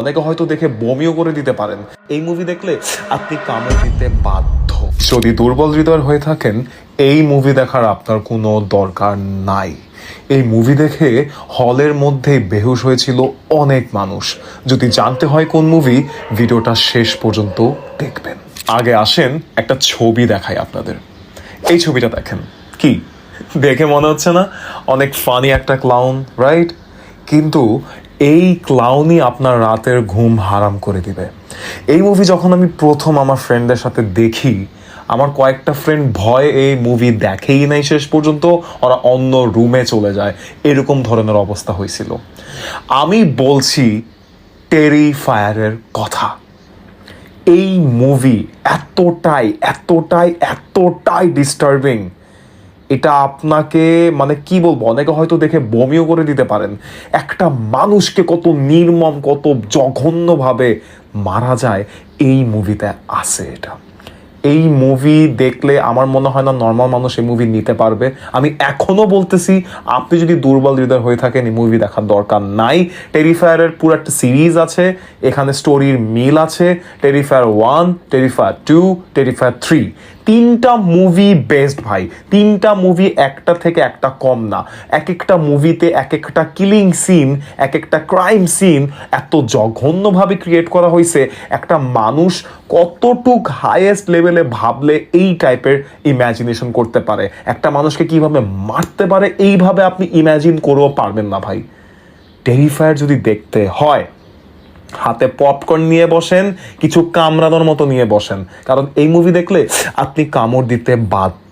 অনেকে হয়তো দেখে বমিও করে দিতে পারেন। এই মুভি দেখলে আপনি কামড় দিতে বাধ্য। যদি দুর্বল হৃদয় হয়ে থাকেন, এই মুভি দেখার আপনার কোনো দরকার নাই। এই মুভি দেখে হলের মধ্যেই বেহুশ হয়েছিল অনেক মানুষ। যদি জানতে হয় কোন মুভি, ভিডিওটা শেষ পর্যন্ত দেখবেন। আগে আসেন একটা ছবি দেখাই আপনাদের। এই ছবিটা দেখেন, কি দেখে মনে হচ্ছে না অনেক ফানি একটা ক্লাউন, রাইট? কিন্তু এই ক্লাউনই আপনার রাতের ঘুম হারাম করে দিবে। এই মুভি যখন আমি প্রথম আমার ফ্রেন্ডদের সাথে দেখি, আমার কয়েকটা ফ্রেন্ড ভয়ে এই মুভি দেখেই নাই শেষ পর্যন্ত, ওরা অন্য রুমে চলে যায়। এরকম ধরনের অবস্থা হয়েছিল। আমি বলছি টেরিফায়ারের কথা। এই মুভি এতটাই এতটাই এতটাই ডিস্টার্বিং, এটা আপনাকে মানে কি বলবো, অনেকে হয়তো দেখে বমিও করে দিতে পারেন। একটা মানুষকে কত নির্মম, কত জঘন্যভাবে মারা যায় এই মুভিতে আছে। এই মুভি দেখলে আমার মনে হয় না নর্মাল মানুষ এই মুভি নিতে পারবে। আমি এখনো বলতেছি, আপনি যদি দুর্বল হৃদয় হয়ে থাকেন, এই মুভি দেখার দরকার নাই। টেরিফায়ারের পুরো একটা সিরিজ আছে, এখানে স্টোরির মিল আছে। টেরিফায়ার 1, টেরিফায়ার 2, টেরিফায়ার 3, তিনটা মুভি বেস্ট ভাই। তিনটা মুভি একটা থেকে একটা কম না। এক একটা মুভিতে এক একটা কিলিং সিন, এক একটা ক্রাইম সিন এত জঘন্যভাবে ক্রিয়েট করা হয়েছে, একটা মানুষ কতটুক হাইয়েস্ট লেভেলে ভাবলে এই টাইপের ইম্যাজিনেশন করতে পারে। একটা মানুষকে কিভাবে মারতে পারে এইভাবে আপনি ইম্যাজিন করেও পারবেন না ভাই। টেরিফায়ার যদি দেখতে হয়, হাতে পপকর্ন নিয়ে বসেন, কিছু কামড়ানোর মতো নিয়ে বসেন, কারণ এই মুভি দেখলে আপনি কামড় দিতে বাধ্য।